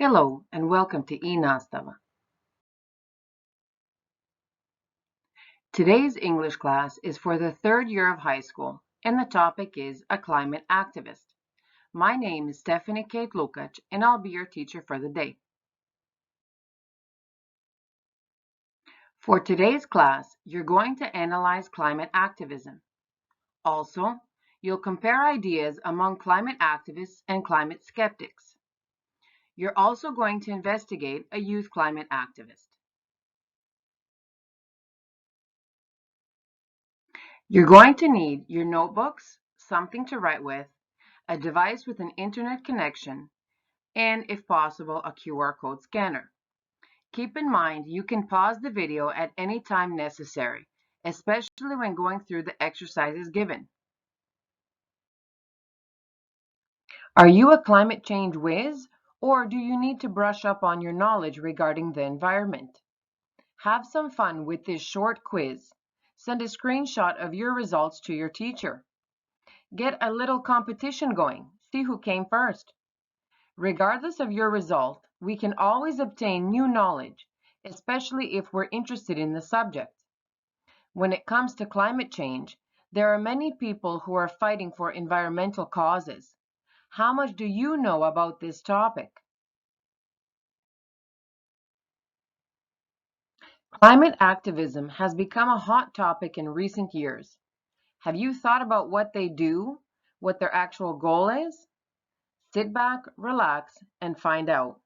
Hello and welcome to i-nastava. Today's English class is for the third year of high school and the topic is a climate activist. My name is Stephanie Kate Lukač and I'll be your teacher for the day. For today's class, you're going to analyze climate activism. Also, you'll compare ideas among climate activists and climate skeptics. You're also going to investigate a youth climate activist. You're going to need your notebooks, something to write with, a device with an internet connection, and if possible, a QR code scanner. Keep in mind you can pause the video at any time necessary, especially when going through the exercises given. Are you a climate change whiz, or do you need to brush up on your knowledge regarding the environment? Have some fun with this short quiz. Send a screenshot of your results to your teacher. Get a little competition going. See who came first. Regardless of your result, we can always obtain new knowledge, especially if we're interested in the subject. When it comes to climate change, there are many people who are fighting for environmental causes. How much do you know about this topic? Climate activism has become a hot topic in recent years. Have you thought about what they do, what their actual goal is? Sit back, relax, and find out.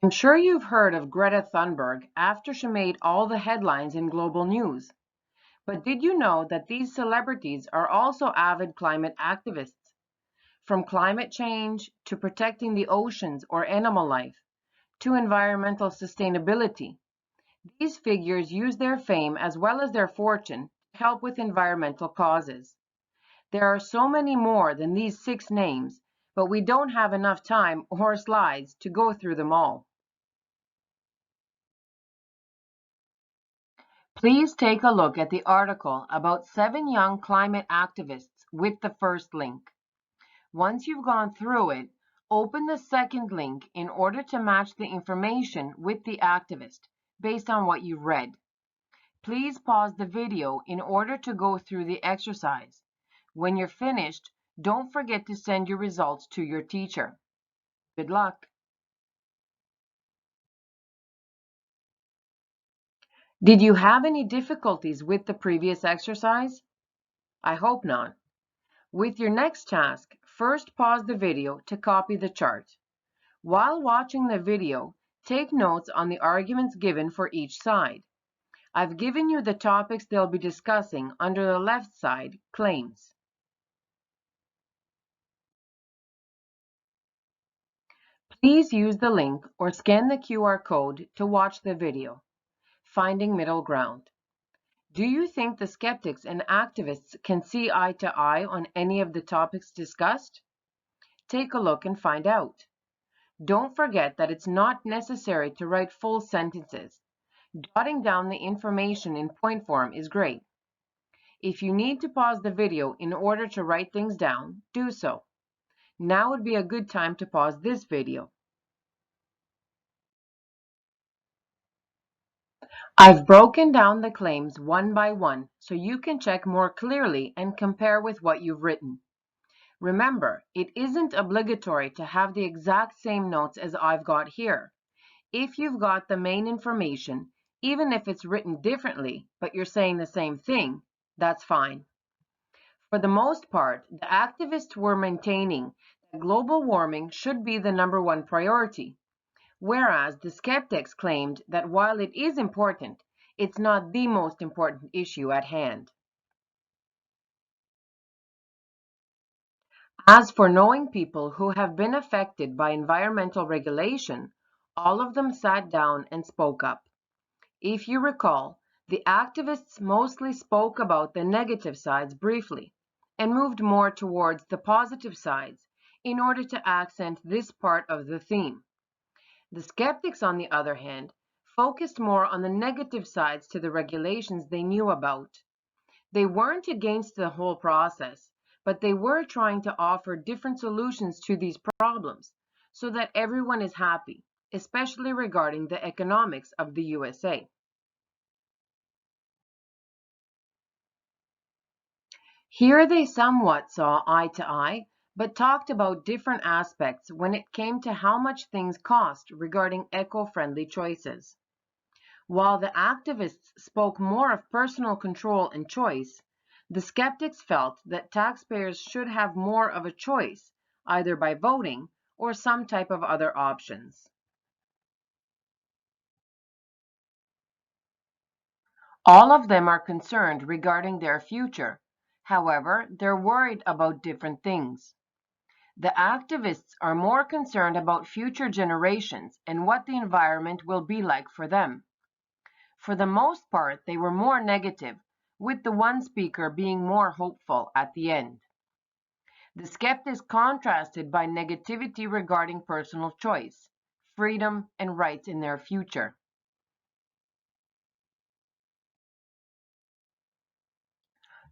I'm sure you've heard of Greta Thunberg after she made all the headlines in global news. But did you know that these celebrities are also avid climate activists? From climate change to protecting the oceans or animal life to environmental sustainability, these figures use their fame as well as their fortune to help with environmental causes. There are so many more than these 6 names, but we don't have enough time or slides to go through them all. Please take a look at the article about 7 young climate activists with the first link. Once you've gone through it, open the second link in order to match the information with the activist based on what you've read. Please pause the video in order to go through the exercise. When you're finished, don't forget to send your results to your teacher. Good luck. Did you have any difficulties with the previous exercise? I hope not. With your next task, first pause the video to copy the chart. While watching the video, take notes on the arguments given for each side. I've given you the topics they'll be discussing under the left side, claims. Please use the link or scan the QR code to watch the video. Finding middle ground. Do you think the skeptics and activists can see eye to eye on any of the topics discussed? Take a look and find out. Don't forget that it's not necessary to write full sentences. Jotting down the information in point form is great. If you need to pause the video in order to write things down, do so. Now would be a good time to pause this video. I've broken down the claims one by one so you can check more clearly and compare with what you've written. Remember, it isn't obligatory to have the exact same notes as I've got here. If you've got the main information, even if it's written differently, but you're saying the same thing, that's fine. For the most part, the activists were maintaining that global warming should be the #1 priority, whereas the skeptics claimed that while it is important, it's not the most important issue at hand. As for knowing people who have been affected by environmental regulation, all of them sat down and spoke up. If you recall, the activists mostly spoke about the negative sides briefly and moved more towards the positive sides in order to accent this part of the theme. The skeptics, on the other hand, focused more on the negative sides to the regulations they knew about. They weren't against the whole process, but they were trying to offer different solutions to these problems so that everyone is happy, especially regarding the economics of the USA. Here they somewhat saw eye to eye, but talked about different aspects when it came to how much things cost regarding eco-friendly choices. While the activists spoke more of personal control and choice, the skeptics felt that taxpayers should have more of a choice, either by voting or some type of other options. All of them are concerned regarding their future. However, they're worried about different things. The activists are more concerned about future generations and what the environment will be like for them. For the most part, they were more negative, with the one speaker being more hopeful at the end. The skeptics contrasted by negativity regarding personal choice, freedom, and rights in their future.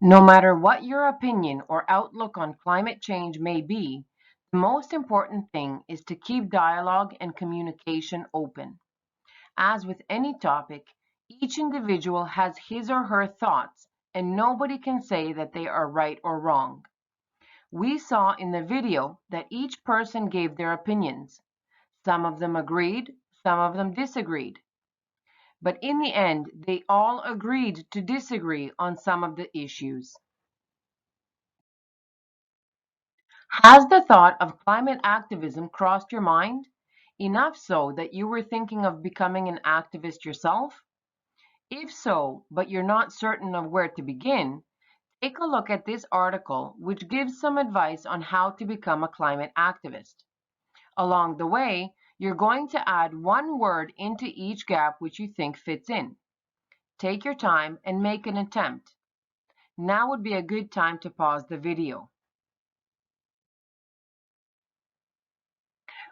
No matter what your opinion or outlook on climate change may be, the most important thing is to keep dialogue and communication open. As with any topic, each individual has his or her thoughts, and nobody can say that they are right or wrong. We saw in the video that each person gave their opinions. Some of them agreed, some of them disagreed. But in the end, they all agreed to disagree on some of the issues. Has the thought of climate activism crossed your mind? Enough so that you were thinking of becoming an activist yourself? If so, but you're not certain of where to begin, take a look at this article, which gives some advice on how to become a climate activist. Along the way, you're going to add one word into each gap which you think fits in. Take your time and make an attempt. Now would be a good time to pause the video.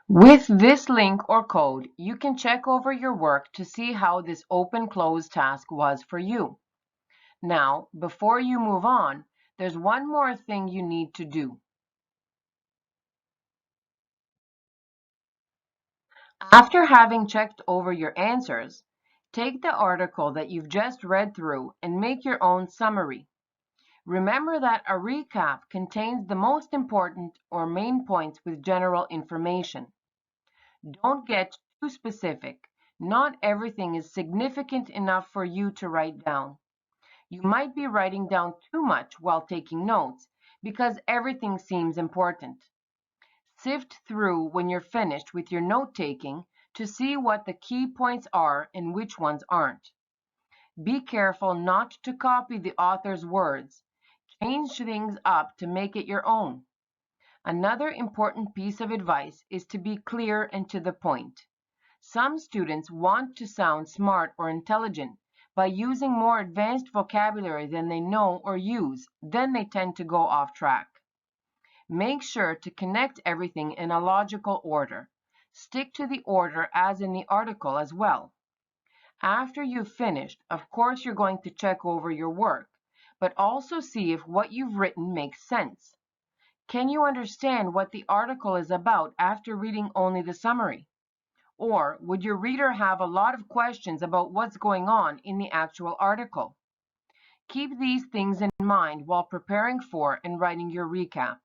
With this link or code, you can check over your work to see how this open-close task was for you. Now, before you move on, there's one more thing you need to do. After having checked over your answers, take the article that you've just read through and make your own summary. Remember that a recap contains the most important or main points with general information. Don't get too specific. Not everything is significant enough for you to write down. You might be writing down too much while taking notes because everything seems important. Sift through when you're finished with your note-taking to see what the key points are and which ones aren't. Be careful not to copy the author's words. Change things up to make it your own. Another important piece of advice is to be clear and to the point. Some students want to sound smart or intelligent by using more advanced vocabulary than they know or use, then they tend to go off track. Make sure to connect everything in a logical order. Stick to the order as in the article as well. After you've finished, of course you're going to check over your work, but also see if what you've written makes sense. Can you understand what the article is about after reading only the summary? Or would your reader have a lot of questions about what's going on in the actual article? Keep these things in mind while preparing for and writing your recap.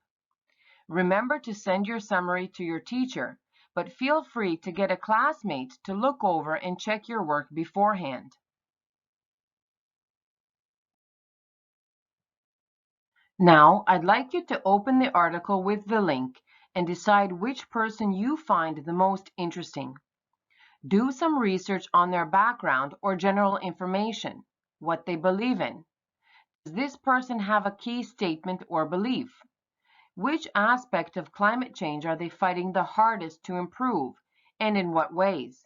Remember to send your summary to your teacher, but feel free to get a classmate to look over and check your work beforehand. Now, I'd like you to open the article with the link and decide which person you find the most interesting. Do some research on their background or general information, what they believe in. Does this person have a key statement or belief? Which aspect of climate change are they fighting the hardest to improve, and in what ways?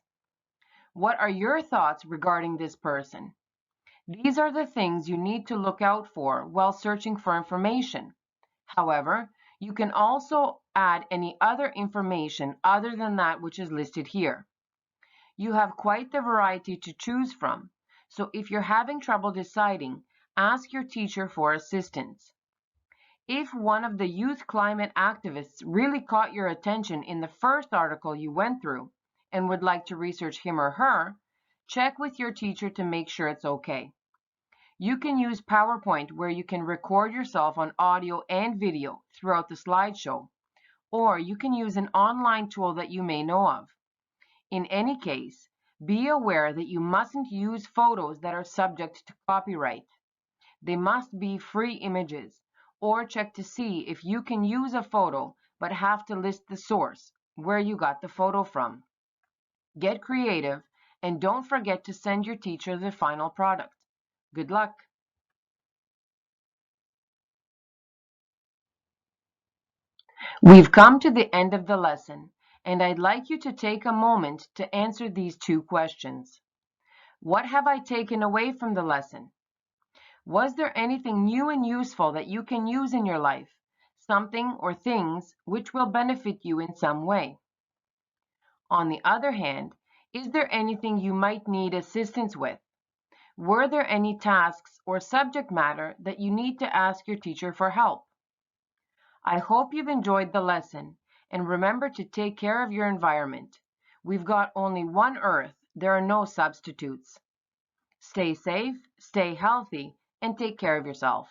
What are your thoughts regarding this person? These are the things you need to look out for while searching for information. However, you can also add any other information other than that which is listed here. You have quite the variety to choose from, so if you're having trouble deciding, ask your teacher for assistance. If one of the youth climate activists really caught your attention in the first article you went through and would like to research him or her, check with your teacher to make sure it's okay. You can use PowerPoint where you can record yourself on audio and video throughout the slideshow, or you can use an online tool that you may know of. In any case, be aware that you mustn't use photos that are subject to copyright. They must be free images, or check to see if you can use a photo but have to list the source, where you got the photo from. Get creative and don't forget to send your teacher the final product. Good luck! We've come to the end of the lesson, and I'd like you to take a moment to answer these two questions. What have I taken away from the lesson? Was there anything new and useful that you can use in your life, something or things which will benefit you in some way? On the other hand, is there anything you might need assistance with? Were there any tasks or subject matter that you need to ask your teacher for help? I hope you've enjoyed the lesson, and remember to take care of your environment. We've got only one Earth, there are no substitutes. Stay safe, stay healthy, and take care of yourself.